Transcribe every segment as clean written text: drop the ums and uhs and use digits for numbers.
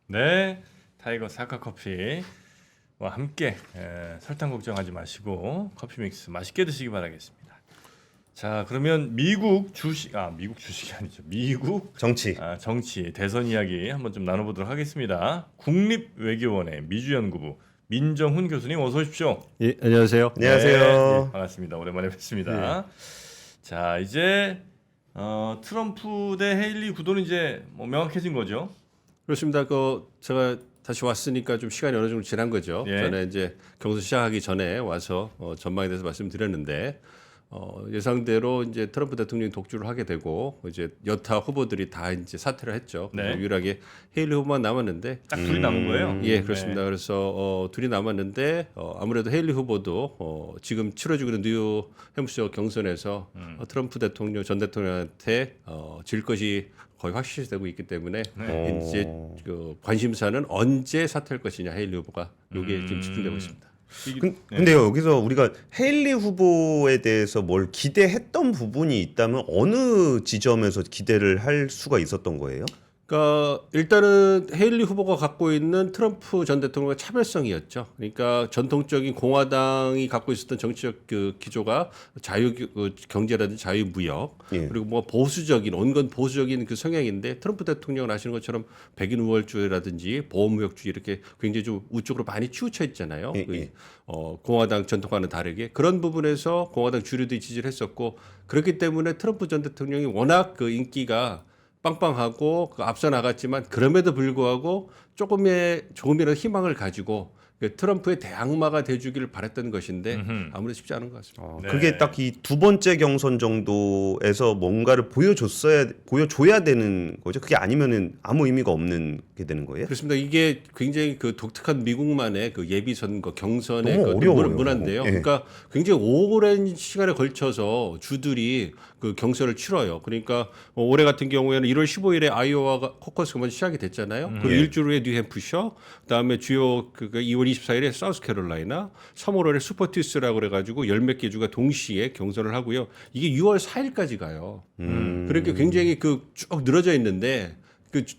네, 타이거 사카 커피와 함께 설탕 걱정하지 마시고 커피 믹스 맛있게 드시기 바라겠습니다. 자, 그러면 미국 주식이 아니죠. 미국 정치. 정치 대선 이야기 한번 좀 나눠보도록 하겠습니다. 국립외교원의 미주연구부 민정훈 교수님 어서 오십시오. 예, 안녕하세요. 안녕하세요. 네, 반갑습니다. 오랜만에 뵙습니다. 자, 이제 트럼프 대 헤일리 구도는 이제 뭐 명확해진 거죠. 그렇습니다. 제가 다시 왔으니까 좀 시간이 어느 정도 지난 거죠. 예. 전에 이제 경선 시작하기 전에 와서 전망에 대해서 말씀드렸는데 예상대로 이제 트럼프 대통령이 독주를 하게 되고 이제 여타 후보들이 다 이제 사퇴를 했죠. 네. 유일하게 헤일리 후보만 남았는데 딱 둘이 남은 거예요. 예, 그렇습니다. 그래서 둘이 남았는데 아무래도 헤일리 후보도 지금 치러지고 있는 뉴 햄프셔 경선에서 트럼프 대통령 전 대통령한테 질 것이 거의 확실시되고 있기 때문에 이제 그 관심사는 언제 사퇴할 것이냐 헤일리 후보가 이게 지금 집중되고 있습니다. 근데요, 여기서 우리가 헤일리 후보에 대해서 뭘 기대했던 부분이 있다면 어느 지점에서 기대를 할 수가 있었던 거예요? 그러니까 일단은 헤일리 후보가 갖고 있는 트럼프 전 대통령의 차별성이었죠. 그러니까 전통적인 공화당이 갖고 있었던 정치적 그 기조가 자유 경제라든지 자유 무역 예. 그리고 뭐 보수적인 온건 보수적인 그 성향인데 트럼프 대통령은 아시는 것처럼 백인 우월주의라든지 보호무역주의 이렇게 굉장히 좀 우쪽으로 많이 치우쳐 있잖아요. 예, 예. 공화당 전통과는 다르게 그런 부분에서 공화당 주류들이 지지를 했었고 그렇기 때문에 트럼프 전 대통령이 워낙 그 인기가 빵빵하고 앞서 나갔지만 그럼에도 불구하고 조금이라도 희망을 가지고 트럼프의 대항마가 돼주기를 바랬던 것인데 아무래도 쉽지 않은 것 같습니다. 네. 그게 딱 이 두 번째 경선 정도에서 뭔가를 보여줘야 되는 거죠. 그게 아니면은 아무 의미가 없는 게 되는 거예요. 그렇습니다. 이게 굉장히 그 독특한 미국만의 그 예비 선거 경선의 너무 그 어려워요. 문화인데요. 예. 그러니까 굉장히 오랜 시간에 걸쳐서 주들이 그 경선을 치러요. 그러니까 올해 같은 경우에는 1월 15일에 아이오와 코커스가 먼저 시작이 됐잖아요. 그리고 예. 일주일 후에 뉴햄프셔, 그다음에 주요 2월 24일에 사우스캐롤라이나, 3월 5일에 슈퍼투스라고 그래가지고 열 몇 개 주가 동시에 경선을 하고요. 이게 6월 4일까지 가요. 그러니까 굉장히 그 쭉 늘어져 있는데.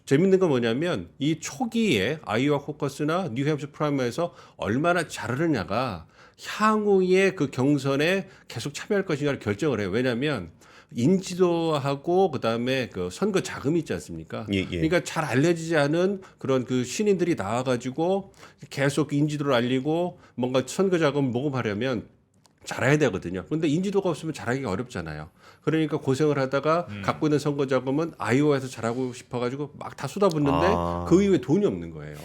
재밌는 건 뭐냐면 이 초기에 아이오와 코커스나 뉴햄프셔 프라이머에서 얼마나 잘하느냐가 향후의 그 경선에 계속 참여할 것인가를 결정을 해요. 왜냐하면 인지도하고 그다음에 그 선거 자금이 있지 않습니까? 예, 예. 그러니까 잘 알려지지 않은 그런 그 신인들이 나와가지고 계속 인지도를 알리고 뭔가 선거 자금을 모금하려면 잘해야 되거든요. 그런데 인지도가 없으면 잘하기가 어렵잖아요. 그러니까 고생을 하다가 갖고 있는 선거 자금은 아이오와에서 잘하고 싶어가지고 막 다 쏟아붓는데 그 이후에 돈이 없는 거예요.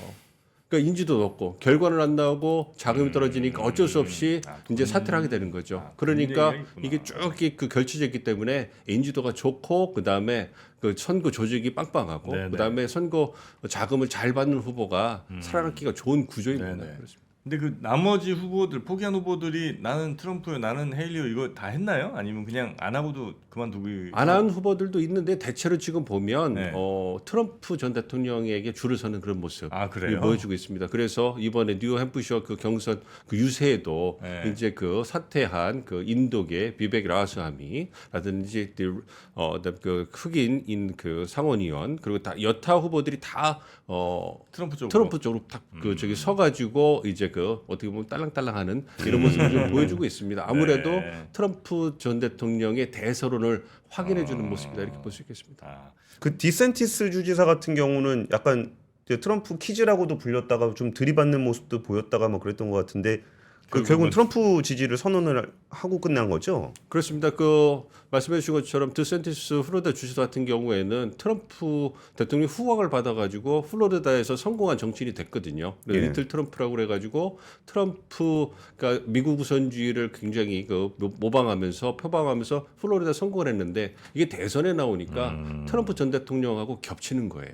그러니까 인지도도 없고 결과는 안 나오고 자금이 떨어지니까 어쩔 수 없이 이제 사퇴를 하게 되는 거죠. 그러니까 이게 쭉 그 결쳐져 있기 때문에 인지도가 좋고 그다음에 그 선거 조직이 빵빵하고 네네. 그다음에 선거 자금을 잘 받는 후보가 살아남기가 좋은 구조입니다. 네네. 그렇습니다. 근데 그 나머지 후보들 포기한 후보들이 나는 트럼프요, 나는 헤일리요 이거 다 했나요? 아니면 그냥 안 하고도 그만두고 안 한 후보들도 있는데 대체로 지금 보면 네. 트럼프 전 대통령에게 줄을 서는 그런 모습 그래요? 보여주고 있습니다. 그래서 이번에 뉴 햄프셔 그 경선 그 유세에도 네. 이제 그 사퇴한 그 인도계 비벡 라마스와미라든지 그 흑인인 그 상원의원 그리고 다 여타 후보들이 다 트럼프 쪽으로 쪽으로 딱 그 저기 서가지고 이제 그 어떻게 보면 딸랑딸랑하는 이런 모습을 좀 보여주고 있습니다. 아무래도 네. 트럼프 전 대통령의 대서론을 확인해주는 모습이다 이렇게 볼 수 있겠습니다. 그 디센티스 주지사 같은 경우는 약간 이제 트럼프 키즈라고도 불렸다가 좀 들이받는 모습도 보였다가 뭐 그랬던 것 같은데 결국은 트럼프 지지를 선언을 하고 끝난 거죠. 그렇습니다. 그 말씀해 주신 것처럼 드센티스 플로리다 주지사 같은 경우에는 트럼프 대통령 후광을 받아가지고 플로리다에서 성공한 정치인이 됐거든요. 예. 리틀 트럼프라고 그래가지고 트럼프가 미국 우선주의를 굉장히 그 모방하면서 표방하면서 플로리다 성공을 했는데 이게 대선에 나오니까 트럼프 전 대통령하고 겹치는 거예요.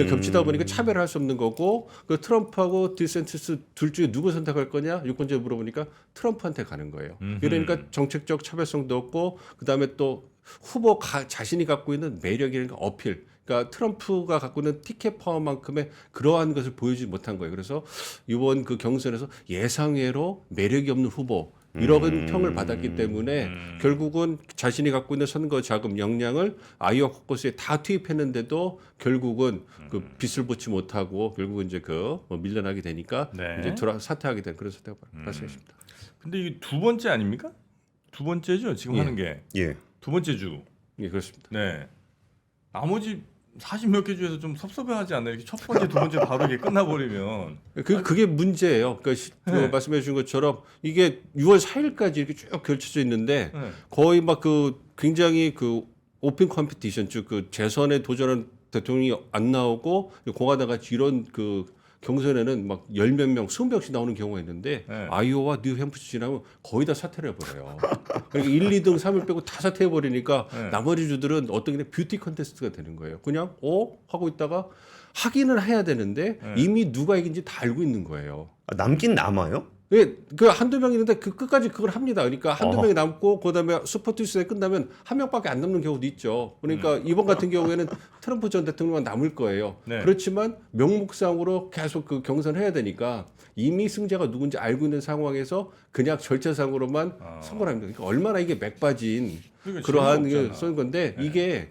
겹치다 보니까 차별할 수 없는 거고 그 트럼프하고 디센티스 둘 중에 누구 선택할 거냐 유권자에 물어보니까 트럼프한테 가는 거예요. 그러니까 정책적 차별성도 없고 그다음에 또 후보 자신이 갖고 있는 매력이라는 어필. 그러니까 트럼프가 갖고 있는 티켓 파워만큼의 그러한 것을 보여주지 못한 거예요. 그래서 이번 그 경선에서 예상외로 매력이 없는 후보 이런 평을 받았기 때문에 결국은 자신이 갖고 있는 선거 자금 역량을 아이오와 코커스에 다 투입했는데도 결국은 그 빚을 보지 못하고 결국은 이제 밀려나게 되니까 네. 이제 사퇴하게 된 그런 사태가 발생했습니다. 근데 이게 두 번째 아닙니까? 두 번째죠 지금 예. 하는 게. 예. 두 번째 주. 예, 그렇습니다. 네. 나머지 40몇 개 주에서 좀 섭섭해하지 않나요? 이렇게 첫 번째, 두 번째 바로 이게 끝나버리면. 그게 문제예요. 그러니까 네. 말씀해 주신 것처럼 이게 6월 4일까지 이렇게 쭉 걸쳐져 있는데 네. 거의 막 굉장히 오픈 컴피티션 즉 재선에 도전한 대통령이 안 나오고 공화당 같이 이런 경선에는 막 10몇 명, 20명씩 나오는 경우가 있는데 네. 아이오와 뉴햄프셔 지나면 거의 다 사퇴를 해버려요. 그러니까 1, 2등, 3을 빼고 다 사퇴해버리니까 네. 나머지 주들은 어떤 게 뷰티 컨테스트가 되는 거예요. 그냥 하고 있다가 하기는 해야 되는데 네. 이미 누가 이긴지 다 알고 있는 거예요. 아, 남긴 남아요? 그 한두 명 있는데 끝까지 그걸 합니다. 그러니까 한두 명이 남고 그다음에 슈퍼투스에 끝나면 한 명밖에 안 남는 경우도 있죠. 그러니까 이번 같은 경우에는 트럼프 전 대통령만 남을 거예요. 네. 그렇지만 명목상으로 계속 경선해야 되니까 이미 승자가 누군지 알고 있는 상황에서 그냥 절차상으로만 선거를 합니다. 그러니까 얼마나 이게 맥빠진 그러니까 그러한 재미없잖아. 선 건데 이게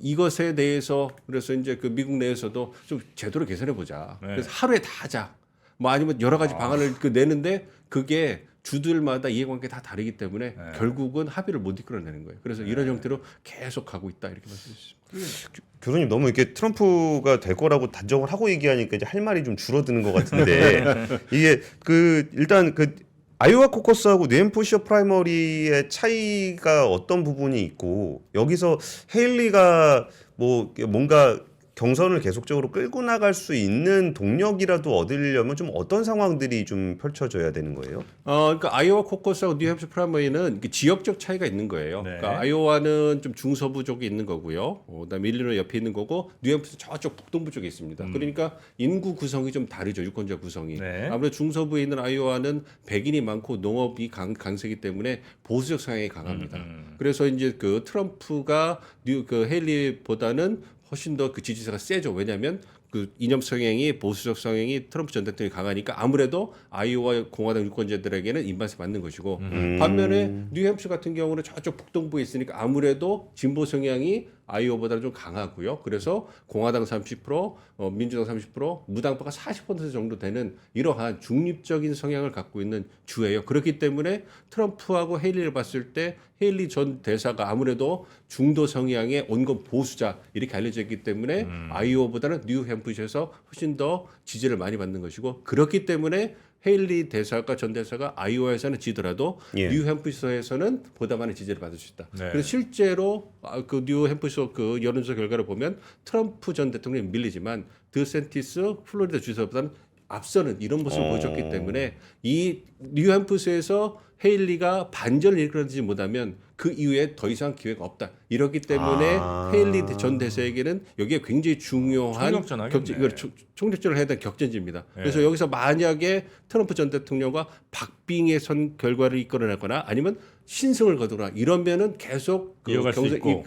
이것에 대해서 그래서 이제 미국 내에서도 좀 제대로 개선해 보자. 네. 그래서 하루에 다 하자. 뭐 아니면 여러 가지 방안을 내는데 그게 주들마다 이해관계 다 다르기 때문에 결국은 합의를 못 이끌어내는 거예요. 그래서 이런 형태로 계속 가고 있다 이렇게 말씀드렸습니다. 교수님 너무 이렇게 트럼프가 될 거라고 단정을 하고 얘기하니까 이제 할 말이 좀 줄어드는 것 같은데 이게 일단 아이오와 코커스하고 뉴햄프셔 프라이머리의 차이가 어떤 부분이 있고 여기서 헤일리가 뭔가 경선을 계속적으로 끌고 나갈 수 있는 동력이라도 얻으려면 좀 어떤 상황들이 좀 펼쳐져야 되는 거예요? 그러니까 아이오와 코커스하고 뉴햄프셔 프라이머리는 지역적 차이가 있는 거예요. 네. 그러니까 아이오와는 좀 중서부 쪽에 있는 거고요. 그다음에 일리노이 옆에 있는 거고 뉴햄프셔 저쪽 북동부 쪽에 있습니다. 그러니까 인구 구성이 좀 다르죠. 유권자 구성이. 네. 아무래도 중서부에 있는 아이오와는 백인이 많고 농업이 강세기 때문에 보수적 성향이 강합니다. 그래서 이제 트럼프가 헤일리보다는 훨씬 더 지지세가 세죠. 왜냐하면 이념 성향이 보수적 성향이 트럼프 전 대통령이 강하니까 아무래도 아이오와 공화당 유권자들에게는 입맛에 맞는 것이고 반면에 뉴햄프셔 같은 경우는 저쪽 북동부에 있으니까 아무래도 진보 성향이 아이오보다는 좀 강하고요. 그래서 공화당 30%, 민주당 30%, 무당파가 40% 정도 되는 이러한 중립적인 성향을 갖고 있는 주예요. 그렇기 때문에 트럼프하고 헤일리를 봤을 때 헤일리 전 대사가 아무래도 중도 성향의 온건 보수자 이렇게 알려져 있기 때문에 아이오보다는 뉴햄프셔에서 훨씬 더 지지를 많이 받는 것이고 그렇기 때문에 헤일리 대사가 전 대사가 아이오와에서는 지더라도 뉴햄프셔에서는 보다 많은 지지를 받을 수 있다. 네. 그래서 실제로 뉴햄프셔 여론조사 결과를 보면 트럼프 전 대통령이 밀리지만 드샌티스 플로리다 주지사보다는 앞서는 이런 모습을 보여줬기 때문에 이 뉴햄프셔에서 헤일리가 반전을 이끌어내지 못하면 그 이후에 더 이상 기회가 없다. 이렇기 때문에 헤일리 전 대사에게는 여기에 굉장히 중요한 총력전하겠네. 총력전을 해야 되는 격전지입니다. 그래서 여기서 만약에 트럼프 전 대통령과 박빙의 선 결과를 이끌어내거나 아니면 신승을 거두거나 이러면은 계속 이어갈 수 있고.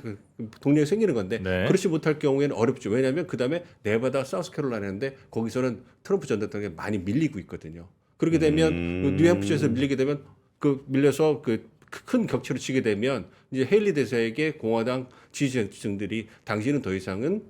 동력이 생기는 건데 네. 그렇지 못할 경우에는 어렵죠. 왜냐하면 그 다음에 네바다, 사우스캐롤라이나인데 거기서는 트럼프 전 대통령이 많이 밀리고 있거든요. 그렇게 되면 뉴햄프셔에서 밀리게 되면 밀려서 큰 격차로 치게 되면 이제 헤일리 대사에게 공화당 지지층들이 당신은 더 이상은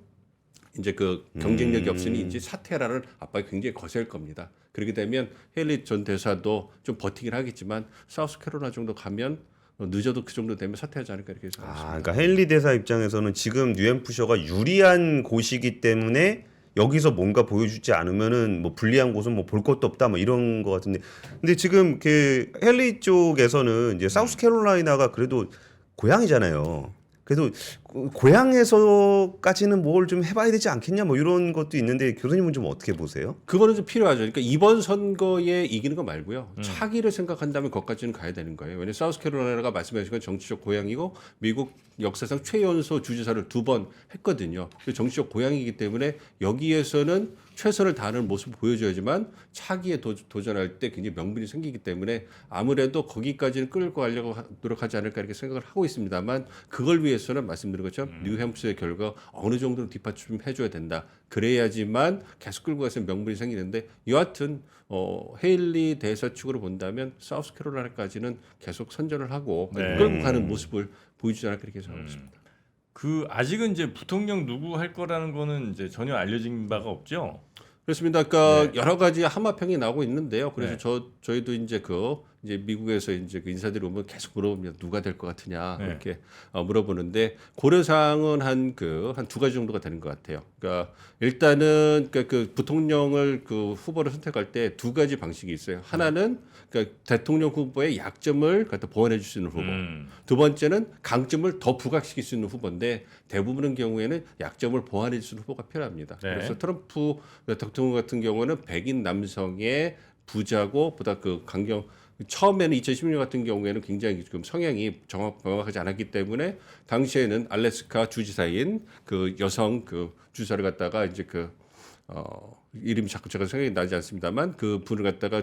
이제 경쟁력이 없으니 이제 사퇴라는 압박이 굉장히 거셀 겁니다. 그렇게 되면 헤일리 전 대사도 좀 버티긴 하겠지만 사우스캐롤라이나 정도 가면 늦어도 그 정도 되면 사퇴하지 않을까 이렇게 생각합니다. 그러니까 헤일리 대사 입장에서는 지금 뉴햄프셔가 유리한 곳이기 때문에 여기서 뭔가 보여주지 않으면은 불리한 곳은 볼 것도 없다 이런 거 같은데 근데 지금 헬리 쪽에서는 이제 사우스캐롤라이나가 그래도 고향이잖아요. 그래도 고향에서까지는 뭘 좀 해봐야 되지 않겠냐 이런 것도 있는데 교수님은 좀 어떻게 보세요? 그거는 좀 필요하죠. 그러니까 이번 선거에 이기는 거 말고요. 차기를 생각한다면 거기까지는 가야 되는 거예요. 왜냐하면 사우스캐롤라이나가 말씀하신 건 정치적 고향이고 미국 역사상 최연소 주지사를 2번 했거든요. 정치적 고향이기 때문에 여기에서는 최선을 다하는 모습을 보여줘야지만 차기에 도전할 때 굉장히 명분이 생기기 때문에 아무래도 거기까지는 끌고 가려고 노력하지 않을까 이렇게 생각을 하고 있습니다만 그걸 위해 위해서는 말씀드린 것처럼 뉴햄프셔의 결과 어느 정도는 뒷받침 좀 해줘야 된다. 그래야지만 계속 끌고 가서 명분이 생기는데 여하튼 헤일리 대사 측으로 본다면 사우스캐롤라이나까지는 계속 선전을 하고 네. 끌고 가는 모습을 보여주지 않을까 그렇게 생각하고 있습니다. 그 아직은 이제 부통령 누구 할 거라는 거는 이제 전혀 알려진 바가 없죠. 그렇습니다. 그러니까 네. 여러 가지 함합평이 나오고 있는데요. 그래서 네. 저희도 이제 미국에서 이제 그 인사들이 오면 계속 물어봅니다. 누가 될 것 같으냐 네. 이렇게 물어보는데 고려 사항은 한 두 가지 정도가 되는 것 같아요. 그러니까 일단은 그 부통령을 그 후보를 선택할 때 두 가지 방식이 있어요. 하나는 그러니까 대통령 후보의 약점을 갖다 보완해 줄 수 있는 후보. 두 번째는 강점을 더 부각시킬 수 있는 후보인데 대부분의 경우에는 약점을 보완해 줄 수 있는 후보가 필요합니다. 네. 그래서 트럼프 대통령 같은 경우는 백인 남성의 부자고 보다 그 강경 처음에는 2016년 같은 경우에는 굉장히 지금 성향이 명확하지 않았기 때문에 당시에는 알래스카 주지사인 그 여성 그 주지사를 갖다가 이제 이름이 자꾸 제가 생각이 나지 않습니다만 그 분을 갖다가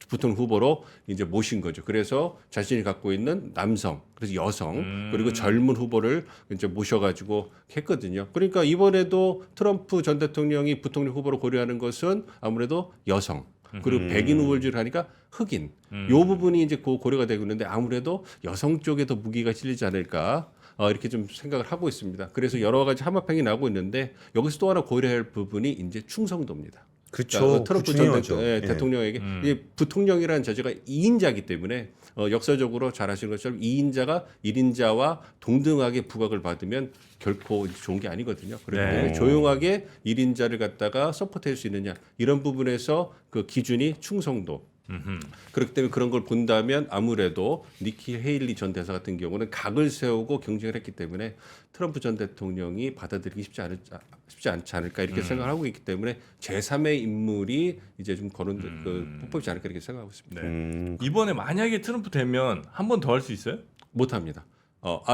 부통령 후보로 이제 모신 거죠. 그래서 자신이 갖고 있는 남성, 그래서 여성 그리고 젊은 후보를 이제 모셔가지고 했거든요. 그러니까 이번에도 트럼프 전 대통령이 부통령 후보로 고려하는 것은 아무래도 여성. 그리고 백인 후보를 하니까 흑인. 요 부분이 이제 고려가 되고 있는데 아무래도 여성 쪽에 더 무기가 실리지 않을까. 이렇게 좀 생각을 하고 있습니다. 그래서 여러 가지 함합평이 나오고 있는데 여기서 또 하나 고려할 부분이 이제 충성도입니다. 그렇죠. 트럼프 전 대통령에게 이제 부통령이라는 자체가 2인자이기 때문에 역사적으로 잘 아시는 것처럼 2인자가 1인자와 동등하게 부각을 받으면 결코 좋은 게 아니거든요. 그렇기 때문에 네. 조용하게 1인자를 갖다가 서포트할 수 있느냐 이런 부분에서 그 기준이 충성도. 그렇기 때문에 그런 걸 본다면 아무래도 니키 헤일리 전 대사 같은 경우는 각을 세우고 경쟁을 했기 때문에 트럼프 전 대통령이 받아들이기 쉽지 않지 않을까 이렇게 생각을 하고 있기 때문에 제3의 인물이 이제 좀 뽑히지 않을까 이렇게 생각하고 있습니다. 네. 이번에 만약에 트럼프 되면 한 번 더 할 수 있어요? 못합니다.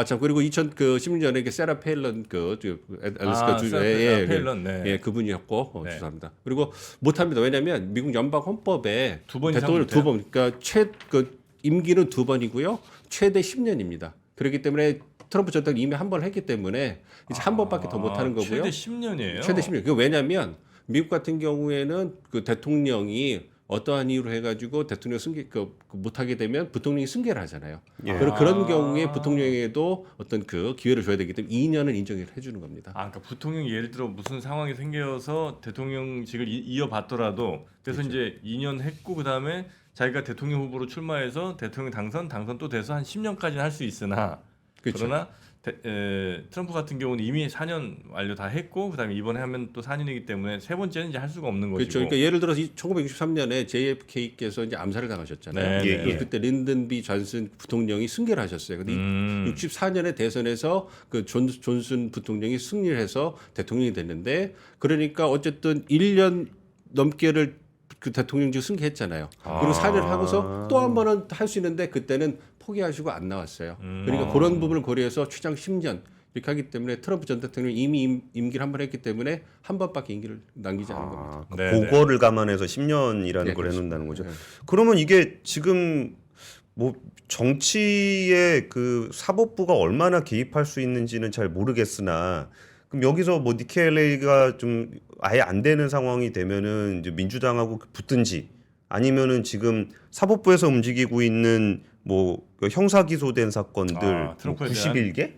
참 그리고 2016년에 세라 페일런 알래스카 주의 페일런, 네. 그분이었고 네. 죄송합니다. 그리고 못합니다. 왜냐하면 미국 연방 헌법에 두번 이상 대통령 못해요? 2번, 그러니까 임기는 2번이고요, 최대 10년입니다. 그렇기 때문에 트럼프 전 대통령 이미 한 번 했기 때문에 이제 한 번밖에 더 못하는 거고요. 최대 10년이에요. 최대 10년. 그 왜냐하면 미국 같은 경우에는 그 대통령이 어떠한 이유로 해가지고 대통령 못하게 되면 부통령이 승계를 하잖아요. 예. 그런 경우에 부통령에도 어떤 그 기회를 줘야 되기 때문에 2년을 인정을 해주는 겁니다. 그러니까 부통령이 예를 들어 무슨 상황이 생겨서 대통령직을 이어받더라도 그래서 이제 2년 했고 그다음에 자기가 대통령 후보로 출마해서 대통령 당선 또 돼서 한 10년까지는 할 수 있으나 그렇죠. 그러나 트럼프 같은 경우는 이미 4년 완료 다 했고 그다음에 이번에 하면 또 4년이기 때문에 세 번째는 이제 할 수가 없는 것이고. 그렇죠. 그러니까 예를 들어서 1963년에 JFK께서 이제 암살을 당하셨잖아요. 네, 네. 그때 린든 B 존슨 부통령이 승계를 하셨어요. 근데 64년에 대선에서 그 존슨 부통령이 승리를 해서 대통령이 됐는데 그러니까 어쨌든 1년 넘게를 그 대통령직 승계했잖아요. 그리고 4년 하고서 또 한 번은 할 수 있는데 그때는 포기하시고 안 나왔어요. 그러니까 그런 부분을 고려해서 최장 10년 이렇게 하기 때문에 트럼프 전 대통령이 이미 임기를 한 번 했기 때문에 한 번밖에 임기를 남기지 않은 겁니다. 그거를 감안해서 10년이라는 네, 걸 그렇습니다. 해놓는다는 거죠. 네. 그러면 이게 지금 뭐 정치의 그 사법부가 얼마나 개입할 수 있는지는 잘 모르겠으나 그럼 여기서 뭐 니키 헤일리가 좀 아예 안 되는 상황이 되면은 이제 민주당하고 붙든지 아니면은 지금 사법부에서 움직이고 있는 뭐 형사 기소된 사건들 뭐 트럼프에 91개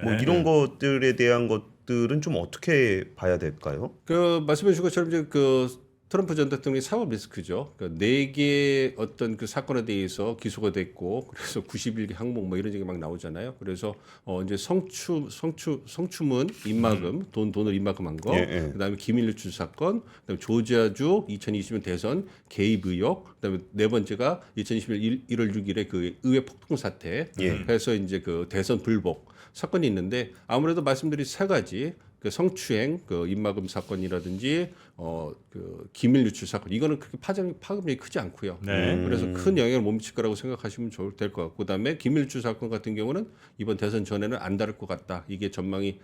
뭐 네. 이런 것들에 대한 것들은 좀 어떻게 봐야 될까요? 그 말씀해 주신 것처럼 이제 그 트럼프 전 대통령의 사법 리스크죠. 그러니까 4개의 어떤 그 사건에 대해서 기소가 됐고 그래서 91개 항목 뭐 이런 얘기 막 나오잖아요. 그래서 이제 성추문 입막음 돈을 입막음한 거, 그다음에 기밀 유출 사건, 그다음에 조지아주 2020년 대선 개입 의혹, 그다음에 네 번째가 2021년 1월 6일에 그 의회 폭동 사태, 해서 이제 그 대선 불복 사건이 있는데 아무래도 말씀드린 세 가지 그 성추행, 그 입막음 사건이라든지 그 기밀 유출 사건 이거는 그렇게 파급력이 크지 않고요. 네. 그래서 큰 영향을 못 미칠 거라고 생각하시면 될 것 같고, 그다음에 기밀 유출 사건 같은 경우는 이번 대선 전에는 안 다를 것 같다. 이게 전망이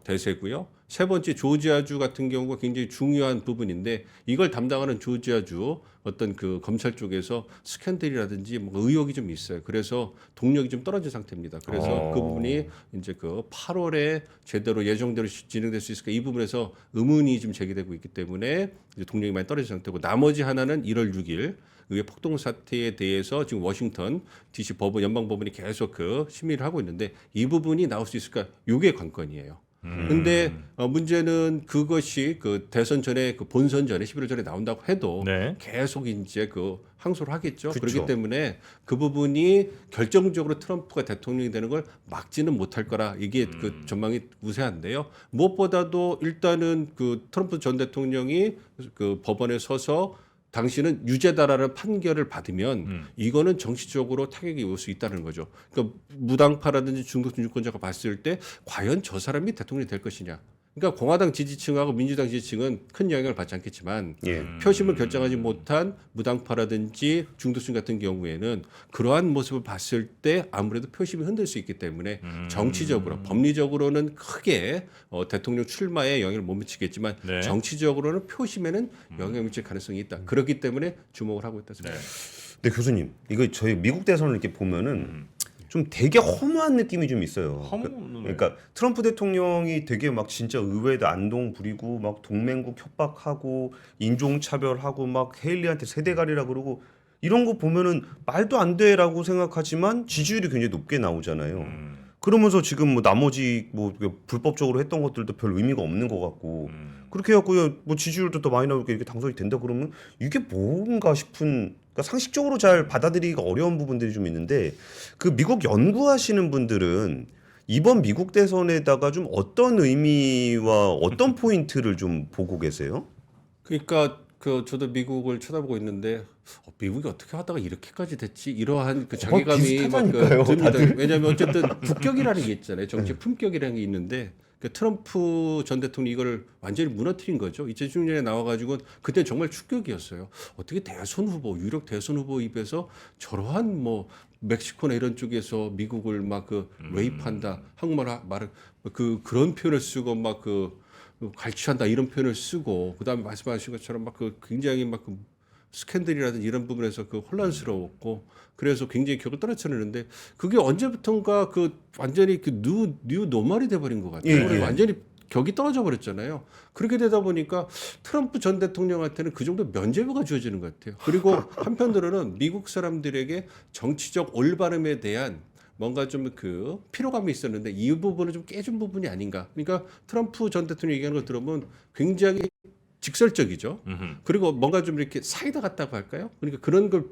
대세고요. 세 번째 조지아주 같은 경우가 굉장히 중요한 부분인데 이걸 담당하는 조지아주 어떤 그 검찰 쪽에서 스캔들이라든지 뭐 의혹이 좀 있어요. 그래서 동력이 좀 떨어진 상태입니다. 그래서 그 부분이 이제 그 8월에 제대로 예정대로 진행될 수 있을까 이 부분에서 의문이 좀 제기되고 있기 때문에 이제 동력이 많이 떨어진 상태고, 나머지 하나는 1월 6일 의회 폭동 사태에 대해서 지금 워싱턴 DC 법원 연방법원이 계속 그 심의를 하고 있는데 이 부분이 나올 수 있을까? 이게 관건이에요. 근데 문제는 그것이 그 대선 전에 그 본선 전에 11월 전에 나온다고 해도 네. 계속 이제 그 항소를 하겠죠. 그쵸. 그렇기 때문에 그 부분이 결정적으로 트럼프가 대통령이 되는 걸 막지는 못할 거라 이게 그 전망이 우세한데요. 무엇보다도 일단은 그 트럼프 전 대통령이 그 법원에 서서 당신은 유죄다라는 판결을 받으면 이거는 정치적으로 타격이 올 수 있다는 거죠. 그러니까 무당파라든지 중도층 유권자가 봤을 때 과연 저 사람이 대통령이 될 것이냐. 그러니까 공화당 지지층하고 민주당 지지층은 큰 영향을 받지 않겠지만 예. 표심을 결정하지 못한 무당파라든지 중도층 같은 경우에는 그러한 모습을 봤을 때 아무래도 표심이 흔들 수 있기 때문에 정치적으로 법리적으로는 크게 대통령 출마에 영향을 못 미치겠지만 네. 정치적으로는 표심에는 영향을 미칠 가능성이 있다. 그렇기 때문에 주목을 하고 있다 생각합니다. 네, 교수님, 이거 저희 미국 대선을 이렇게 보면은 좀 되게 허무한 느낌이 좀 있어요. 그러니까 트럼프 대통령이 되게 막 진짜 의회에도 안동 부리고 막 동맹국 협박하고 인종차별하고 막 헤일리한테 세대가리라 그러고 이런 거 보면은 말도 안 돼라고 생각하지만 지지율이 굉장히 높게 나오잖아요. 그러면서 지금 뭐 나머지 뭐 불법적으로 했던 것들도 별 의미가 없는 것 같고 그렇게 해갖고 뭐 지지율도 더 많이 나오니까 이렇게 당선이 된다 그러면 이게 뭔가 싶은, 그러니까 상식적으로 잘 받아들이기가 어려운 부분들이 좀 있는데 그 미국 연구하시는 분들은 이번 미국 대선에다가 좀 어떤 의미와 어떤 포인트를 좀 보고 계세요? 그러니까 그 저도 미국을 쳐다보고 있는데 미국이 어떻게 하다가 이렇게까지 됐지 이러한 그 자괴감이 막 비슷하다니까요, 듭니다. 다들. 왜냐하면 어쨌든 국격이라는 게 있잖아요. 정치 품격이라는 게 있는데 그 트럼프 전 대통령이 이걸 완전히 무너뜨린 거죠. 2016년에 나와가지고 그때 정말 충격이었어요. 어떻게 대선 후보, 유력 대선 후보 입에서 저러한 뭐 멕시코나 이런 쪽에서 미국을 막 그 레이프한다, 한국말 말을 그런 표현을 쓰고 막 그 갈취한다 이런 표현을 쓰고 그다음에 말씀하신 것처럼 막 그 굉장히 막 그 스캔들이라든지 이런 부분에서 그 혼란스러웠고 그래서 굉장히 격을 떨어뜨리는데 그게 언제부턴가 그 완전히 그 뉴 노멀이 돼버린 것 같아요. 예, 예. 완전히 격이 떨어져 버렸잖아요. 그렇게 되다 보니까 트럼프 전 대통령한테는 그 정도 면죄부가 주어지는 것 같아요. 그리고 한편으로는 미국 사람들에게 정치적 올바름에 대한 뭔가 좀 그 피로감이 있었는데 이 부분을 좀 깨준 부분이 아닌가. 그러니까 트럼프 전 대통령 얘기하는 거 들어보면 굉장히 직설적이죠. 그리고 뭔가 좀 이렇게 사이다 같다고 할까요? 그러니까 그런 걸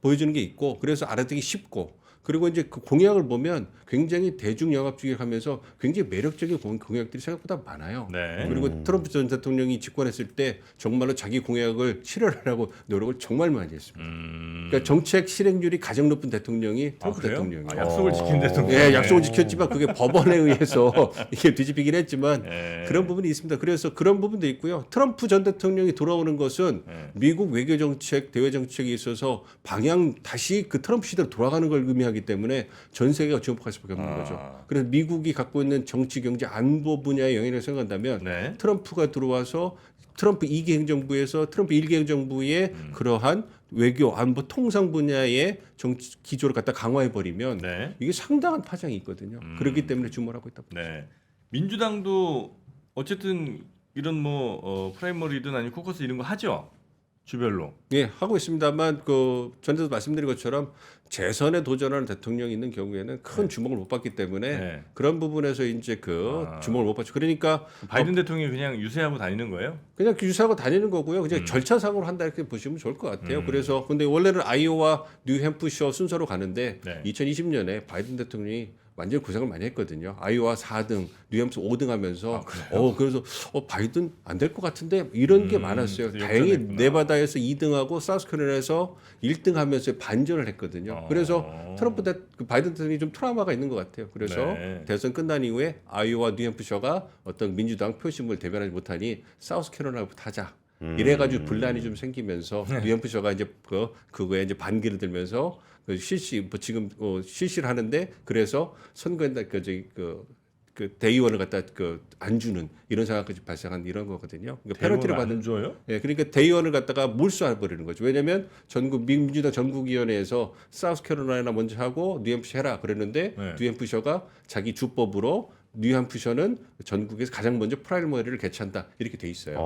보여주는 게 있고 그래서 알아듣기 쉽고 그리고 이제 그 공약을 보면 굉장히 대중 영합주의하면서 굉장히 매력적인 공약들이 생각보다 많아요. 네. 그리고 트럼프 전 대통령이 집권했을 때 정말로 자기 공약을 실현하려고 노력을 정말 많이 했습니다. 그러니까 정책 실행률이 가장 높은 대통령이 트럼프 그래요? 대통령이에요. 약속을 지킨 대통령. 예, 약속을 지켰지만 그게 법원에 의해서 이게 뒤집히긴 했지만 예. 그런 부분이 있습니다. 그래서 그런 부분도 있고요. 트럼프 전 대통령이 돌아오는 것은 미국 외교 정책, 대외 정책에 있어서 방향 다시 그 트럼프 시대로 돌아가는 걸 의미하기 때문에 전 세계가 주목할 수밖에 없는 거죠. 그래서 미국이 갖고 있는 정치, 경제, 안보 분야의 영향을 생각한다면 네. 트럼프가 들어와서 트럼프 2기 행정부에서 트럼프 1기 행정부의 그러한 외교, 안보, 통상 분야의 정치 기조를 갖다 강화해 버리면 네. 이게 상당한 파장이 있거든요. 그렇기 때문에 주목을 하고 있다. 네. 민주당도 어쨌든 이런 뭐 프라이머리든 아니면 코커스 이런 거 하죠. 주별로. 예, 하고 있습니다만 그 전에도 말씀드린 것처럼 재선에 도전하는 대통령이 있는 경우에는 큰 주목을 못 받기 때문에 네. 그런 부분에서 이제 그 주목을 못 받죠. 그러니까 바이든 대통령이 그냥 유세하고 다니는 거예요? 그냥 유사하고 다니는 거고요. 그냥 절차상으로 한다 이렇게 보시면 좋을 것 같아요. 그래서 근데 원래는 아이오와 뉴햄프셔 순서로 가는데 네. 2020년에 바이든 대통령이 완전 고생을 많이 했거든요. 아이오와 4등, 뉴햄스 5등 하면서 그래서 바이든 안 될 것 같은데 이런 게 많았어요. 다행히 역전했구나. 네바다에서 2등하고 사우스캐롤라이나에서 1등하면서 반전을 했거든요. 그래서 트럼프 바이든 대통령이 좀 트라우마가 있는 것 같아요. 그래서 네. 대선 끝난 이후에 아이오와 뉴햄프셔가 어떤 민주당 표심을 대변하지 못하니 사우스캐롤라이나부터 하자. 이래가지고 분란이 좀 생기면서 뉴햄프셔가 이제 그거에 이제 반기를 들면서 지금 실시를 하는데 그래서 선거에 그 대의원을 갖다 안 주는 이런 상황까지 발생한 이런 거거든요. 그러니까 페널티를 대우는 받는 안 줘요? 예, 그러니까 대의원을 갖다가 몰수해 버리는 거죠. 왜냐하면 민주당 전국위원회에서 사우스캐롤라이나 먼저 하고 뉴햄프셔 해라 그랬는데 네. 뉴햄프셔가 자기 주법으로 뉴햄프셔는 전국에서 가장 먼저 프라이머리를 개최한다 이렇게 돼 있어요.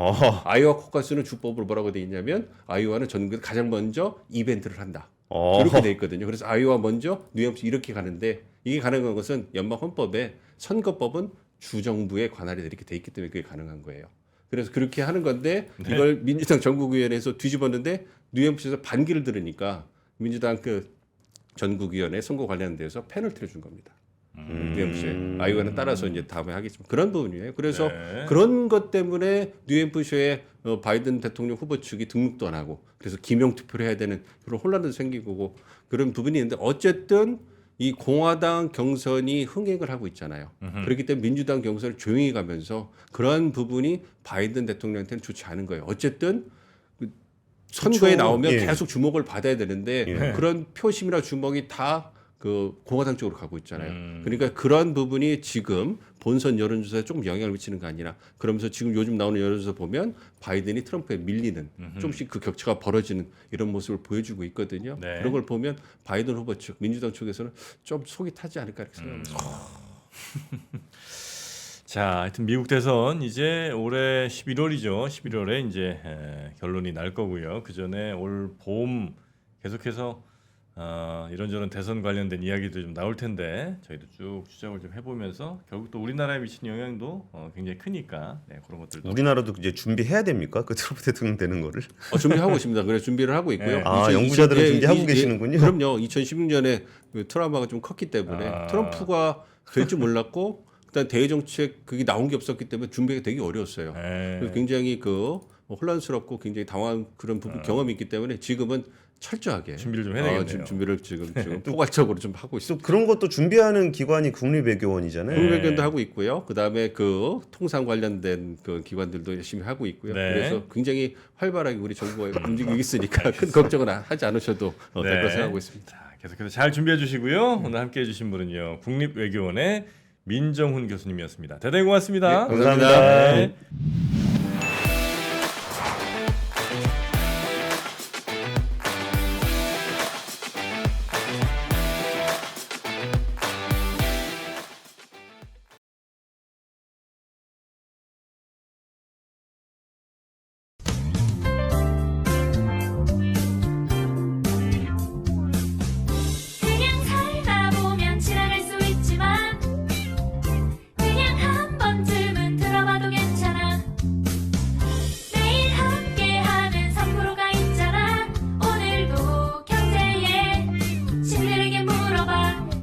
아이오와 코커스는 주법으로 뭐라고 돼 있냐면 아이오와는 전국에서 가장 먼저 이벤트를 한다. 이렇게 돼 있거든요. 그래서 아이오와 먼저 뉴햄프셔 이렇게 가는데 이게 가능한 것은 연방 헌법에 선거법은 주정부의 관할이 이렇게 돼 있기 때문에 그게 가능한 거예요. 그래서 그렇게 하는 건데 이걸 민주당 전국위원회에서 뒤집었는데 뉴햄프셔에서 반기를 들으니까 민주당 전국위원회 선거 관련돼서 페널티를 준 겁니다. 뉴햄프셔에 아이오와는 따라서 이제 다음에 하겠지만 그런 부분이에요. 그래서 네. 그런 것 때문에 뉴햄프셔에 바이든 대통령 후보 측이 등록도 안 하고 그래서 기명 투표를 해야 되는 그런 혼란도 생기고 그런 부분이 있는데 어쨌든 이 공화당 경선이 흥행을 하고 있잖아요. 그렇기 때문에 민주당 경선을 조용히 가면서 그러한 부분이 바이든 대통령한테는 좋지 않은 거예요. 어쨌든 선거에 그쵸. 나오면 예. 계속 주목을 받아야 되는데 그런 표심이나 주목이 다 공화당 쪽으로 가고 있잖아요. 그러니까 그런 부분이 지금 본선 여론조사에 조금 영향을 미치는 거 아니라 그러면서 지금 요즘 나오는 여론조사 보면 바이든이 트럼프에 밀리는 조금씩 그 격차가 벌어지는 이런 모습을 보여주고 있거든요. 네. 그런 걸 보면 바이든 후보 측 민주당 쪽에서는 좀 속이 타지 않을까 이렇게 생각합니다. 자, 하여튼 미국 대선 이제 올해 11월이죠. 11월에 이제 결론이 날 거고요. 그 전에 올 봄 계속해서 이런저런 대선 관련된 이야기도 좀 나올 텐데 저희도 쭉 추적을 좀 해보면서 결국 또 우리나라에 미치는 영향도 굉장히 크니까 그런 것들도 우리나라도 이제 준비해야 됩니까? 그 트럼프 대통령 되는 거를? 준비하고 있습니다. 그래서 준비를 하고 있고요. 네. 아, 연구자들은 준비하고 계시는군요. 그럼요. 2016년에 트라우마가 좀 컸기 때문에 트럼프가 될 줄 몰랐고 일단 대외 정책 그게 나온 게 없었기 때문에 준비가 되게 어려웠어요. 그래서 굉장히 혼란스럽고 굉장히 당황한 그런 부분 경험이 있기 때문에 지금은 철저하게 준비를 좀 해야 되겠네요. 지금 준비를 지금 포괄적으로 좀 하고 있습니다. 또 그런 것도 준비하는 기관이 국립외교원이잖아요. 국외견도 하고 있고요. 그 다음에 통상 관련된 기관들도 열심히 하고 있고요. 네. 그래서 굉장히 활발하게 우리 정부가 움직이고 있으니까 큰 걱정은 하지 않으셔도 될 거라 생각하고 있습니다. 자, 계속해서 잘 준비해 주시고요. 오늘 함께해 주신 분은요 국립외교원의 민정훈 교수님이었습니다. 대단히 고맙습니다. 네, 감사합니다. 네.